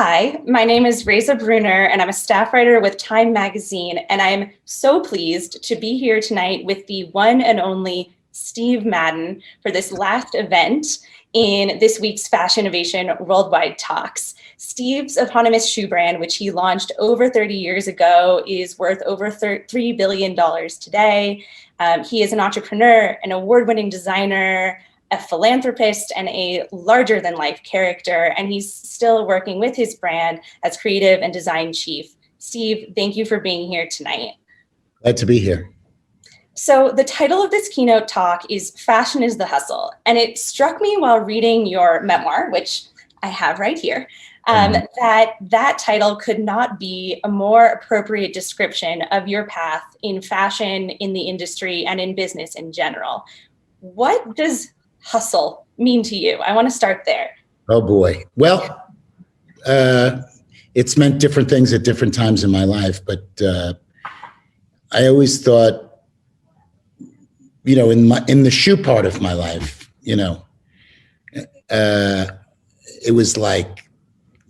Hi, my name is Raisa Bruner, and I'm a staff writer with Time Magazine, and I'm so pleased to be here tonight with the one and only Steve Madden for this last event in this week's Fashinnovation Worldwide Talks. Steve's eponymous shoe brand, which he launched over 30 years ago, is worth over $3 billion today. He is an entrepreneur, an award-winning designer, a philanthropist, and a larger-than-life character, and he's still working with his brand as creative and design chief. Steve, thank you for being here tonight. Glad to be here. So the title of this keynote talk is Fashion is the Hustle, and it struck me while reading your memoir, which I have right here, that title could not be a more appropriate description of your path in fashion, in the industry, and in business in general. What does hustle mean to you? I want to start there. Oh boy. Well, it's meant different things at different times in my life, but I always thought, you know, in the shoe part of my life, you know, it was like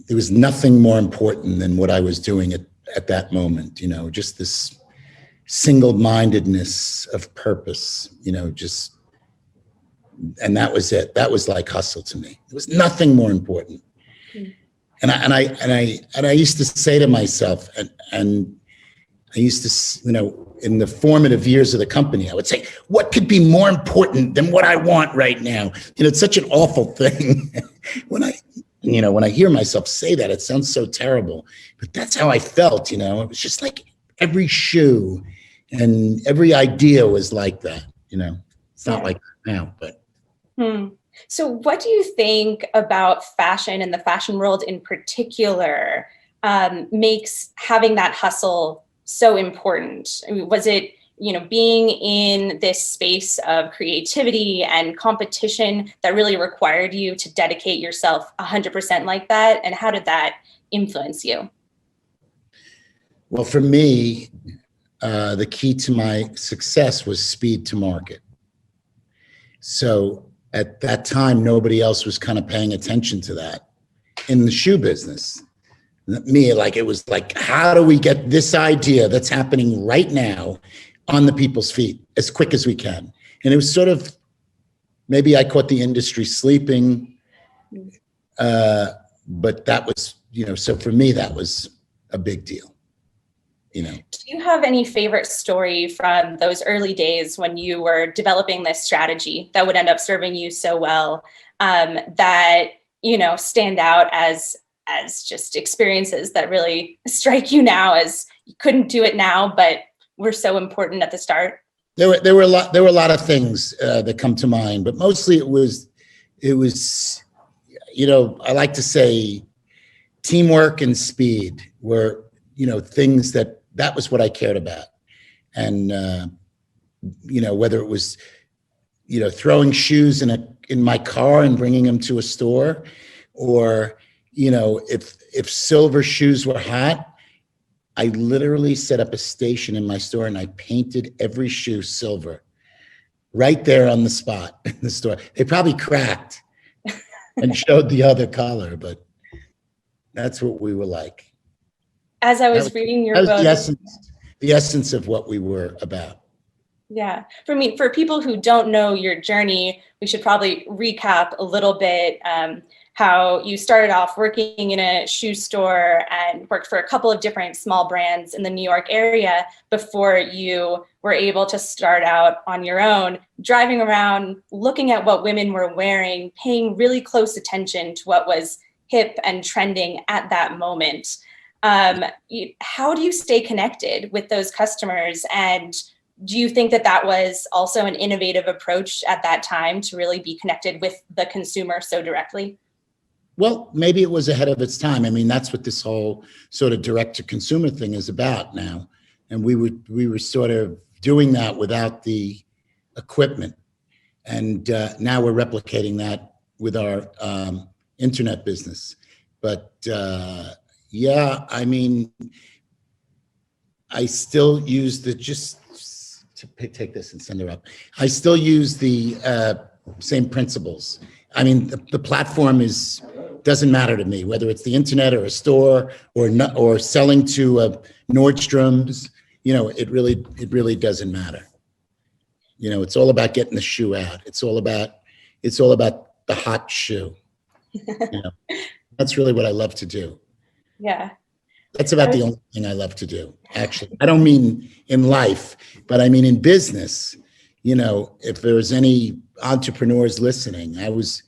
there was nothing more important than what I was doing at that moment, you know, just this single-mindedness of purpose, you know, just. And that was it. That was like hustle to me. There was nothing more important. And I used to say to myself, and I used to, you know, in the formative years of the company, I would say, what could be more important than what I want right now? You know, it's such an awful thing. When I hear myself say that, it sounds so terrible, but that's how I felt, you know. It was just like every shoe and every idea was like that, you know. It's not like that now, but. So what do you think about fashion and the fashion world in particular makes having that hustle so important? I mean, was it, you know, being in this space of creativity and competition that really required you to dedicate yourself 100% like that? And how did that influence you? Well, for me, the key to my success was speed to market. So at that time, nobody else was kind of paying attention to that in the shoe business. Me, like, it was like, how do we get this idea that's happening right now on the people's feet as quick as we can? And it was sort of, maybe I caught the industry sleeping, but that was, you know, so for me, that was a big deal. You know. Do you have any favorite story from those early days when you were developing this strategy that would end up serving you so well, that, you know, stand out as just experiences that really strike you now as you couldn't do it now, but were so important at the start? There were a lot of things that come to mind, but mostly it was, you know, I like to say teamwork and speed were, you know, things that was what I cared about. And, you know, whether it was, you know, throwing shoes in my car and bringing them to a store, or, you know, if silver shoes were hot, I literally set up a station in my store and I painted every shoe silver right there on the spot in the store. They probably cracked and showed the other color, but that's what we were like. As I was reading your book, the essence of what we were about. Yeah, for people who don't know your journey, we should probably recap a little bit how you started off working in a shoe store and worked for a couple of different small brands in the New York area before you were able to start out on your own, driving around, looking at what women were wearing, paying really close attention to what was hip and trending at that moment. How do you stay connected with those customers? And do you think that was also an innovative approach at that time to really be connected with the consumer so directly? Well, maybe it was ahead of its time. I mean, that's what this whole sort of direct to consumer thing is about now. And we were sort of doing that without the equipment. And now we're replicating that with our internet business. But yeah, I mean, I still use just to take this and send her up. I still use the same principles. I mean, the platform is doesn't matter to me, whether it's the internet or a store or not, or selling to Nordstrom's, it really doesn't matter. It's all about getting the shoe out. It's all about the hot shoe. That's really what I love to do. Yeah. That's about the only thing I love to do, actually. I don't mean in life, but I mean in business. If there's any entrepreneurs listening, I was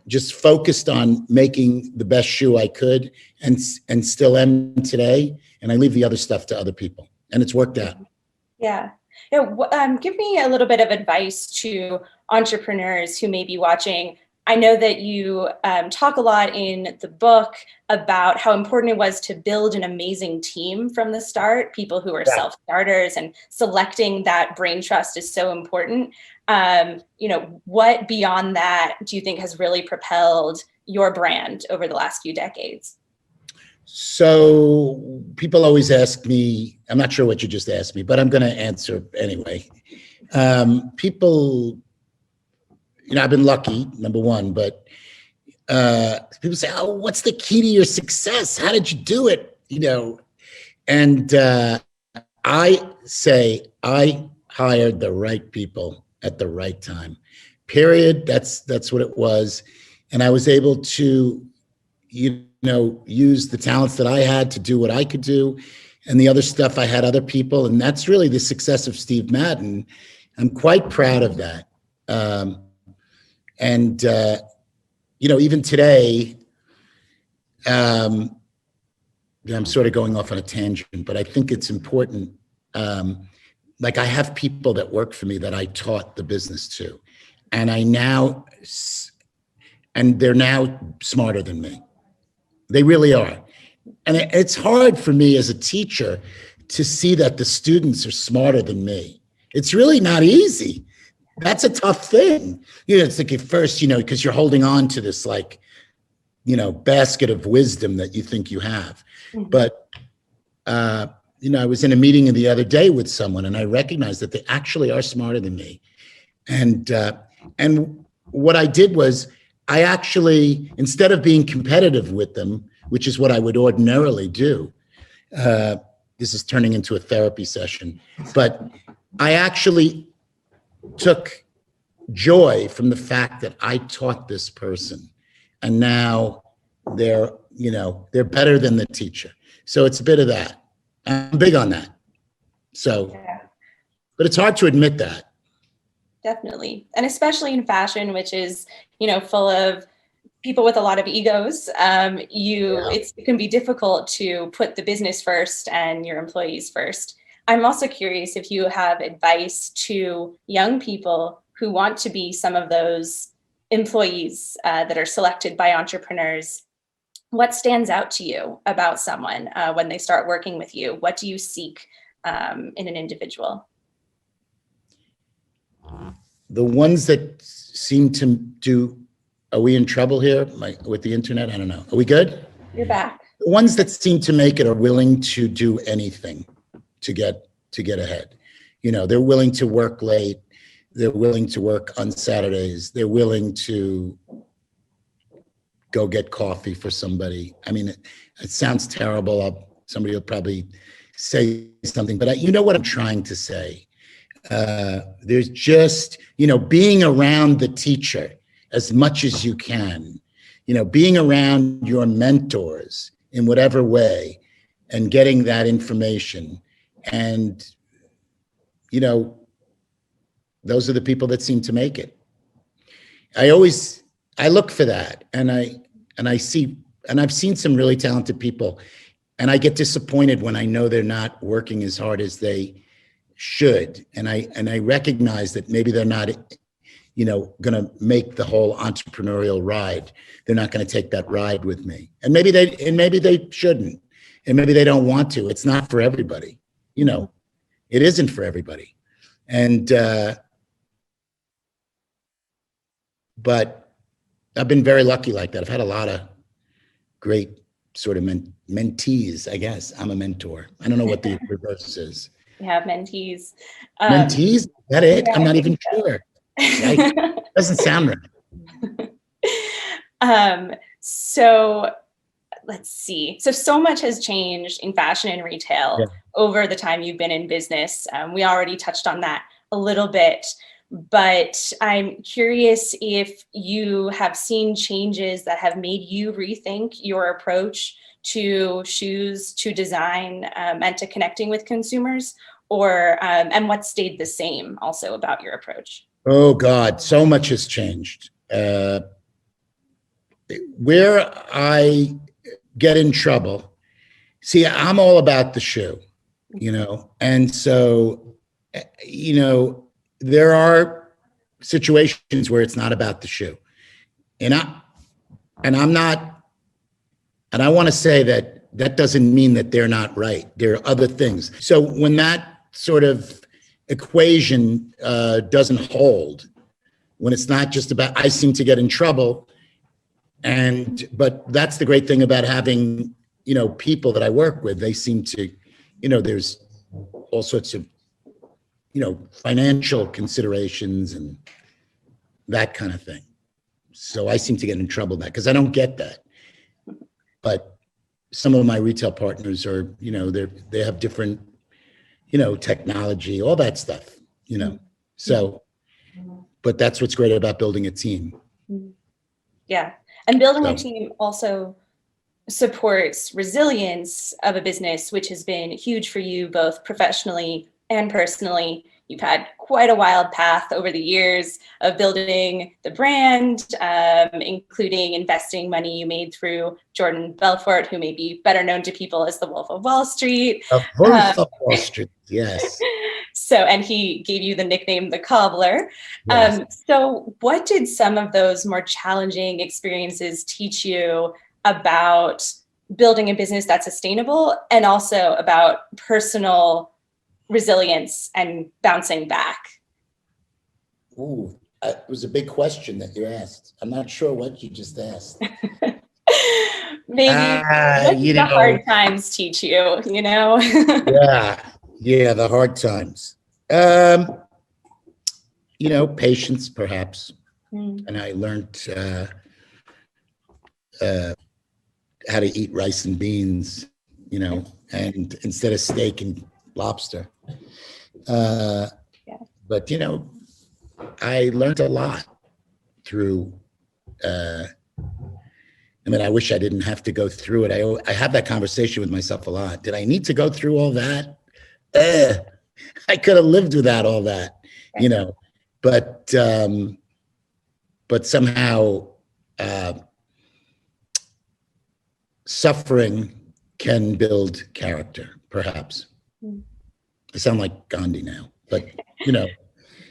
just focused on making the best shoe I could and still am today. And I leave the other stuff to other people, and it's worked out. Yeah. Give me a little bit of advice to entrepreneurs who may be watching. I know that you talk a lot in the book about how important it was to build an amazing team from the start, people who are self-starters, and selecting that brain trust is so important. What beyond that do you think has really propelled your brand over the last few decades? So people always ask me, I'm not sure what you just asked me, but I'm going to answer anyway. People, I've been lucky, number one, but people say, oh, what's the key to your success? How did you do it? And I say, I hired the right people at the right time, period. That's what it was. And I was able to, use the talents that I had to do what I could do. And the other stuff, I had other people. And that's really the success of Steve Madden. I'm quite proud of that. Even today, I'm sort of going off on a tangent, but I think it's important. Like I have people that work for me that I taught the business to, and they're now smarter than me. They really are. And it's hard for me as a teacher to see that the students are smarter than me. It's really not easy. That's a tough thing. It's like at first, because you're holding on to this basket of wisdom that you think you have. Mm-hmm. But, I was in a meeting the other day with someone, and I recognized that they actually are smarter than me. And what I did was I actually, instead of being competitive with them, which is what I would ordinarily do, this is turning into a therapy session, but I actually took joy from the fact that I taught this person, and now they're better than the teacher. So it's a bit of that. I'm big on that. So, yeah. But it's hard to admit that. Definitely. And especially in fashion, which is, full of people with a lot of egos, it can be difficult to put the business first and your employees first. I'm also curious if you have advice to young people who want to be some of those employees that are selected by entrepreneurs. What stands out to you about someone when they start working with you? What do you seek in an individual? The ones that seem to do, are we in trouble here with the internet? I don't know. Are we good? You're back. The ones that seem to make it are willing to do anything to get ahead. They're willing to work late. They're willing to work on Saturdays. They're willing to go get coffee for somebody. I mean, it sounds terrible. Somebody will probably say something, but you know what I'm trying to say. There's just, being around the teacher as much as you can, being around your mentors in whatever way and getting that information. And, those are the people that seem to make it. I look for that, and I've seen some really talented people, and I get disappointed when I know they're not working as hard as they should. And I recognize that maybe they're not, going to make the whole entrepreneurial ride. They're not going to take that ride with me. And maybe they shouldn't, and maybe they don't want to. It's not for everybody. It isn't for everybody. And, but I've been very lucky like that. I've had a lot of great sort of mentees, I guess. I'm a mentor. I don't know what the reverse is. We have mentees. Mentees? Is that it? Yeah, I'm not even sure. Doesn't sound right. So let's see. So much has changed in fashion and retail over the time you've been in business. We already touched on that a little bit, but I'm curious if you have seen changes that have made you rethink your approach to shoes, to design, and to connecting with consumers, or and what stayed the same also about your approach? Oh God, so much has changed. Where I get in trouble, see, I'm all about the shoe, and so, there are situations where it's not about the shoe, and I'm not, and I want to say that doesn't mean that they're not right. There are other things. So when that sort of equation doesn't hold, when it's not just about, I seem to get in trouble. But that's the great thing about having, people that I work with. They seem to, there's all sorts of, financial considerations and that kind of thing. So I seem to get in trouble with that because I don't get that. But some of my retail partners are, they have different, technology, all that stuff, So, but that's what's great about building a team. Yeah. And building a team also supports resilience of a business, which has been huge for you both professionally and personally. You've had quite a wild path over the years of building the brand, including investing money you made through Jordan Belfort, who may be better known to people as the Wolf of Wall Street. The Wolf of Wall Street, yes. So, and he gave you the nickname, the Cobbler. Yes. So what did some of those more challenging experiences teach you about building a business that's sustainable and also about personal resilience and bouncing back? Ooh, it was a big question that you asked. I'm not sure what you just asked. Maybe what did the hard times teach you, Yeah, the hard times. Patience, perhaps. And I learned how to eat rice and beans, and instead of steak and lobster. But, I learned a lot through, I wish I didn't have to go through it. I have that conversation with myself a lot. Did I need to go through all that? I could have lived without all that, but somehow suffering can build character, perhaps. I sound like Gandhi now, but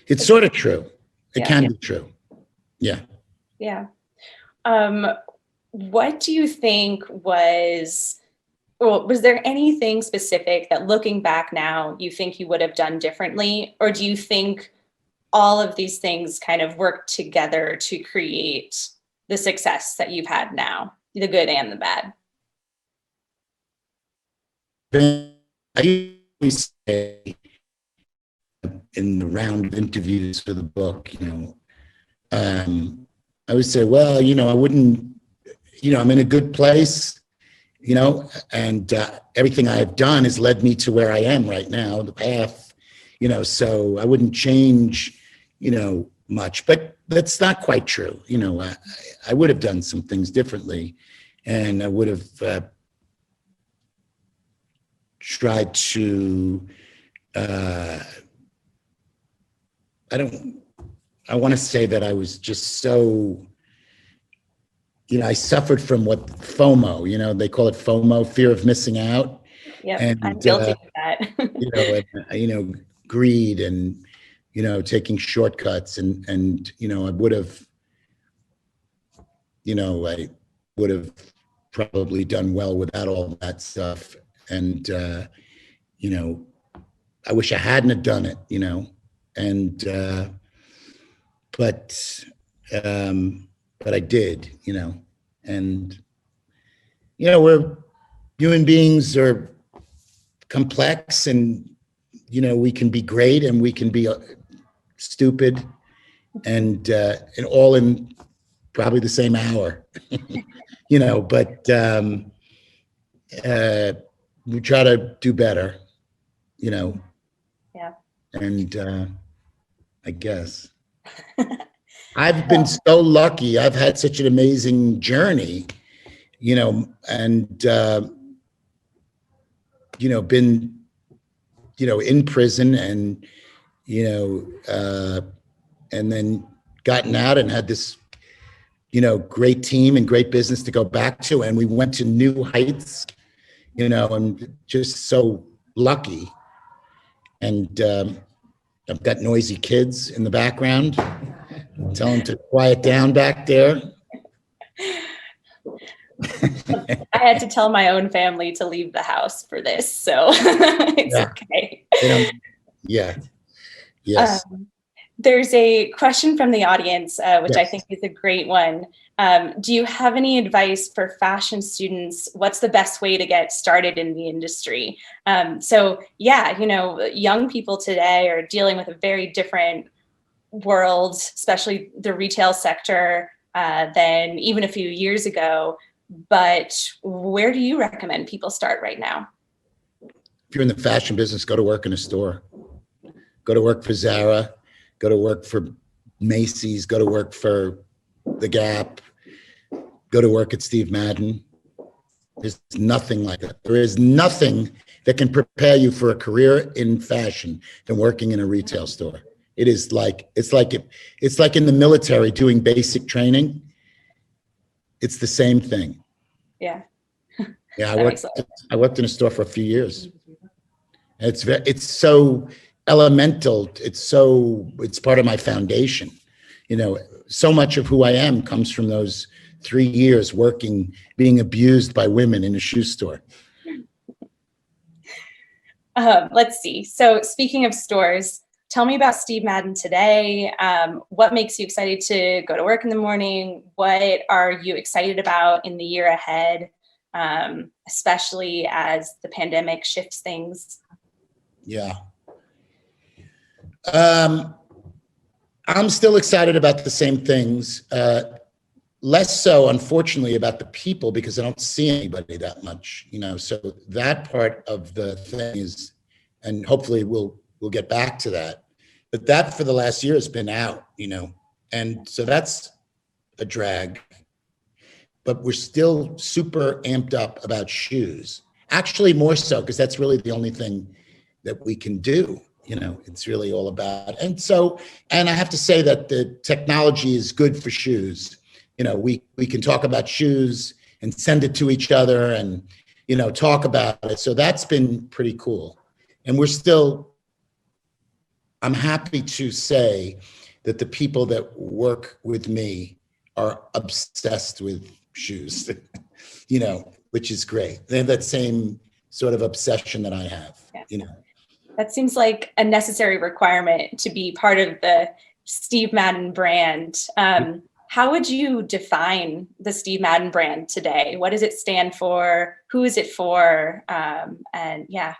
it's sort of true. It can be true. Yeah. Yeah. What do you think was there anything specific that looking back now, you think you would have done differently? Or do you think all of these things kind of work together to create the success that you've had now, the good and the bad? I always say in the round of interviews for the book, I would say, well, I wouldn't, I'm in a good place, and everything I've done has led me to where I am right now, the path, so I wouldn't change, much, but that's not quite true. I would have done some things differently, and I would have tried to, I want to say that I was just so, I suffered from what FOMO, they call it FOMO, fear of missing out. Yeah, and I'm guilty of that. Greed and, taking shortcuts and, I would have, I would have probably done well without all that stuff. And, I wish I hadn't have done it, and, but I did, and, we're human beings are complex, and, we can be great and we can be stupid, and all in probably the same hour, but we try to do better, Yeah. and I guess I've been so lucky. I've had such an amazing journey, and, been, in prison and, and then gotten out and had this, great team and great business to go back to. And we went to new heights, and just so lucky. And I've got noisy kids in the background. Tell them to quiet down back there. I had to tell my own family to leave the house for this, so it's okay. Yeah. Yes. There's a question from the audience, which I think is a great one. Do you have any advice for fashion students? What's the best way to get started in the industry? So yeah, young people today are dealing with a very different world, especially the retail sector, than even a few years ago. But where do you recommend people start right now? If you're in the fashion business, go to work in a store. Go to work for Zara. Go to work for Macy's. Go to work for The Gap. Go to work at Steve Madden. There's nothing like that. There is nothing that can prepare you for a career in fashion than working in a retail store. It is like, it's like in the military doing basic training. It's the same thing. Yeah. Yeah, I worked in a store for a few years. It's so elemental. It's part of my foundation. So much of who I am comes from those 3 years working, being abused by women in a shoe store. Let's see. So speaking of stores, tell me about Steve Madden today. What makes you excited to go to work in the morning? What are you excited about in the year ahead, especially as the pandemic shifts things? Yeah. I'm still excited about the same things. Less so, unfortunately, about the people because I don't see anybody that much, so that part of the thing is, and hopefully we'll get back to that. But that for the last year has been out, and so that's a drag. But we're still super amped up about shoes. Actually, more so, because that's really the only thing that we can do. It's really all about. And I have to say that the technology is good for shoes. We can talk about shoes and send it to each other and, talk about it. So that's been pretty cool. And I'm happy to say that the people that work with me are obsessed with shoes, which is great. They have that same sort of obsession that I have, That seems like a necessary requirement to be part of the Steve Madden brand. How would you define the Steve Madden brand today? What does it stand for? Who is it for? And yeah.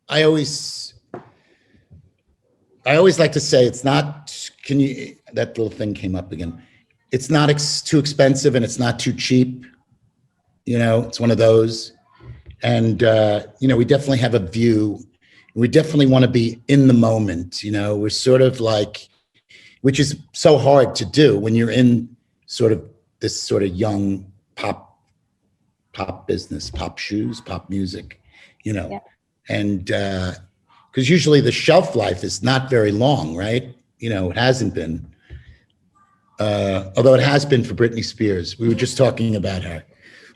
I always like to say it's not, that little thing came up again. It's not too expensive and it's not too cheap. It's one of those. And, we definitely have a view. We definitely want to be in the moment. We're sort of like, which is so hard to do when you're in sort of this sort of young pop business, pop shoes, pop music, Yeah. And because usually the shelf life is not very long, right? It hasn't been, although it has been for Britney Spears. We were just talking about her.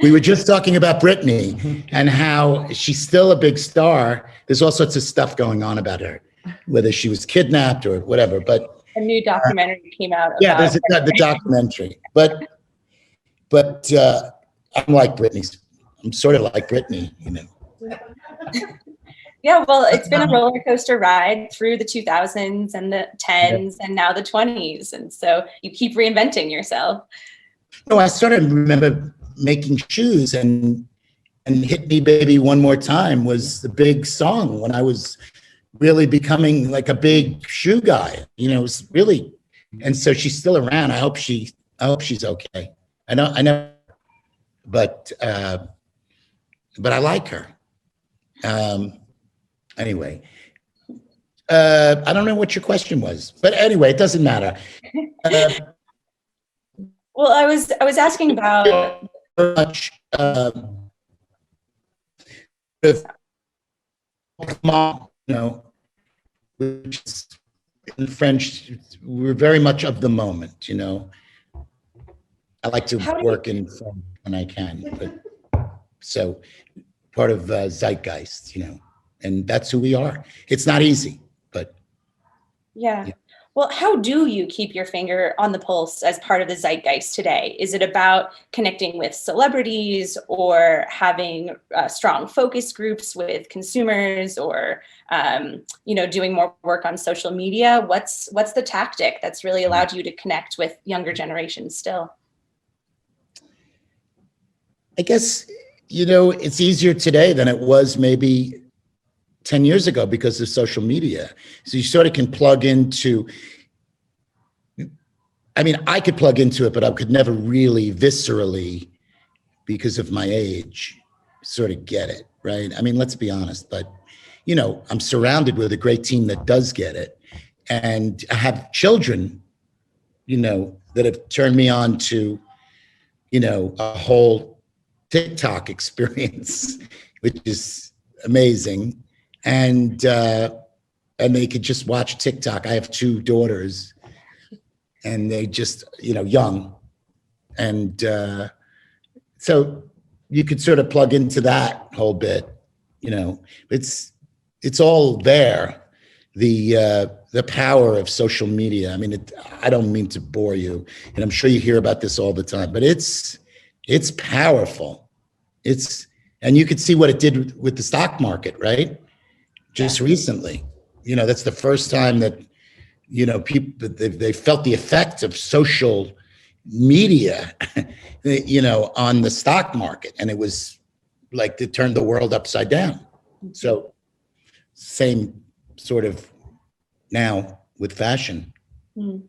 We were just talking about Britney and how she's still a big star. There's all sorts of stuff going on about her, whether she was kidnapped or whatever. But a new documentary came out. Yeah, there's the documentary. But I'm like Britney. I'm sort of like Britney, Yeah, well, it's been a roller coaster ride through the 2000s and the 10s and now the 20s. And so you keep reinventing yourself. No, I remember making shoes and Hit Me Baby One More Time was the big song when I was really becoming like a big shoe guy, it's really, and so she's still around. I hope she's okay. I know, but I like her. Anyway, I don't know what your question was, but anyway, it doesn't matter. Well, I was asking about much, which is, in French, we're very much of the moment, I like to work in French when I can, but so part of zeitgeist, and that's who we are. It's not easy, but yeah. Well, how do you keep your finger on the pulse as part of the zeitgeist today? Is it about connecting with celebrities or having strong focus groups with consumers, or doing more work on social media? What's the tactic that's really allowed you to connect with younger generations still? I guess, it's easier today than it was maybe 10 years ago because of social media. So you sort of can plug into, I could plug into it, but I could never really viscerally, because of my age, sort of get it, right? Let's be honest, but, I'm surrounded with a great team that does get it. And I have children, that have turned me on to, a whole TikTok experience, which is amazing. And they could just watch TikTok. I have 2 daughters, and they just, young. And so you could sort of plug into that whole bit, it's all there. The power of social media. I don't mean to bore you, and I'm sure you hear about this all the time, but it's powerful. And you could see what it did with the stock market, right? Just recently, that's the first time that, people, they felt the effect of social media, on the stock market. And it was like it turned the world upside down. So same sort of now with fashion. Do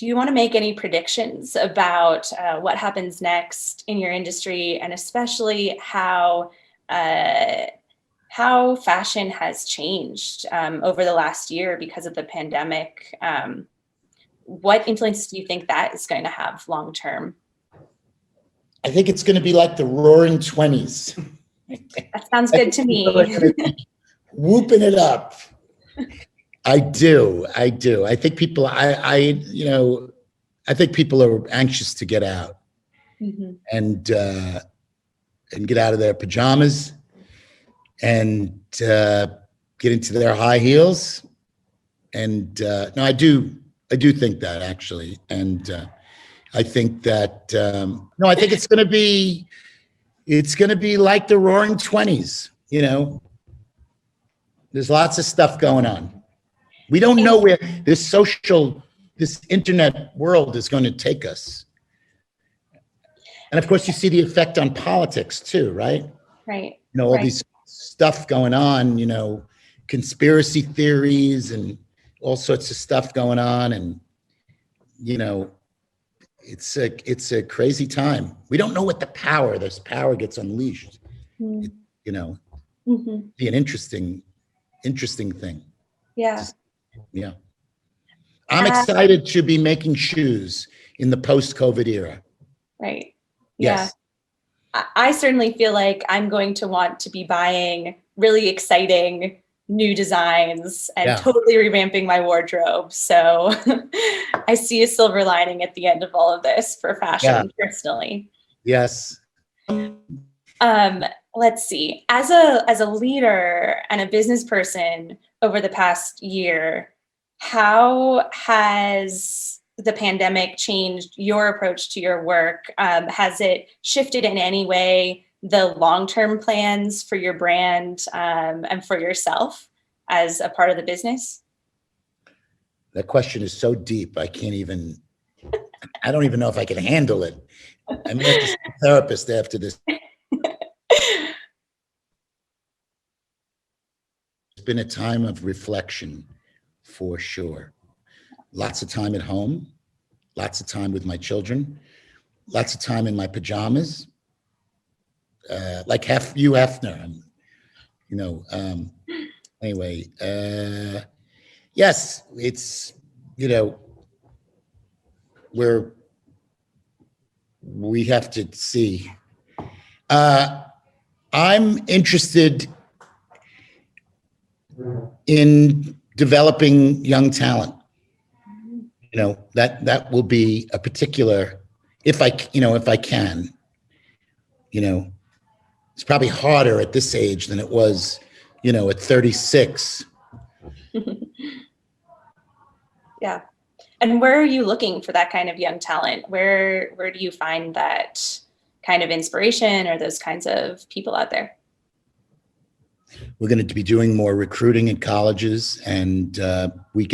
you want to make any predictions about what happens next in your industry, and especially how fashion has changed over the last year because of the pandemic? What influence do you think that is going to have long term? I think it's going to be like the Roaring 20s. That sounds good to me. Whooping it up. I do. I think people. I think people are anxious to get out, and get out of their pajamas, and get into their high heels. And no, I do think that, actually, and I think that no, I think it's going to be like the Roaring 20s. There's lots of stuff going on. We don't know where this internet world is going to take us. And of course, you see the effect on politics too, right? Right. All these stuff going on, conspiracy theories and all sorts of stuff going on. And, it's a crazy time. We don't know what this power gets unleashed. Be an interesting thing. Yeah. Yeah. I'm excited to be making shoes in the post-COVID era. Right. Yes. Yeah. I certainly feel like I'm going to want to be buying really exciting new designs and totally revamping my wardrobe. So I see a silver lining at the end of all of this for fashion personally. Yes. Let's see. As a leader and a business person over the past year, how has the pandemic changed your approach to your work? Has it shifted in any way the long-term plans for your brand and for yourself as a part of the business? That question is so deep. I don't even know if I can handle it. I'm going to have to see a therapist after this been a time of reflection for sure. Lots of time at home, lots of time with my children, lots of time in my pajamas, like Hugh Hefner, you know, anyway, yes, it's, you know, we have to see. I'm interested in developing young talent. You know, that will be a particular, if I can, you know, it's probably harder at this age than it was, you know, at 36. Yeah. And where are you looking for that kind of young talent? Where do you find that kind of inspiration or those kinds of people out there? We're going to be doing more recruiting in colleges, and we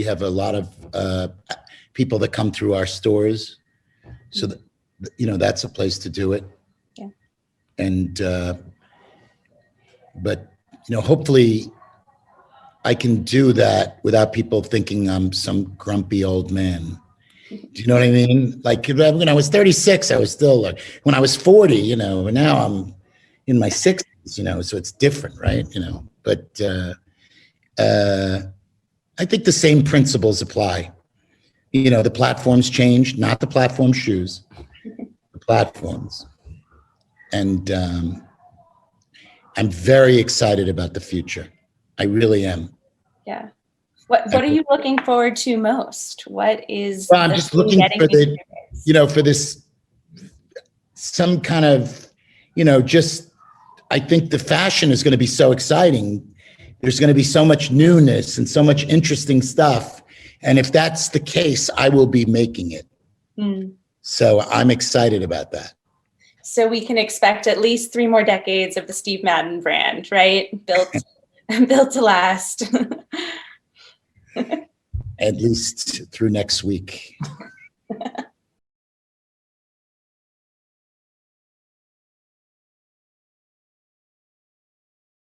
have a lot of people that come through our stores, so that, you know, that's a place to do it. Yeah. And but you know, hopefully I can do that without people thinking I'm some grumpy old man. Do you know what I mean? Like when I was 36, I was still like, when I was 40, you know, and now I'm in my 60s, you know, so it's different, right? You know, but I think the same principles apply. You know, the platforms change, not the platform shoes, the platforms. And I'm very excited about the future. I really am. Yeah. What are you looking forward to most? What is? Well, I'm just looking for the, you know, for this, some kind of, you know, just, I think the fashion is going to be so exciting. There's going to be so much newness and so much interesting stuff. And if that's the case, I will be making it. Mm. So I'm excited about that. So we can expect at least 3 more decades of the Steve Madden brand, right? Built to last. At least through next week.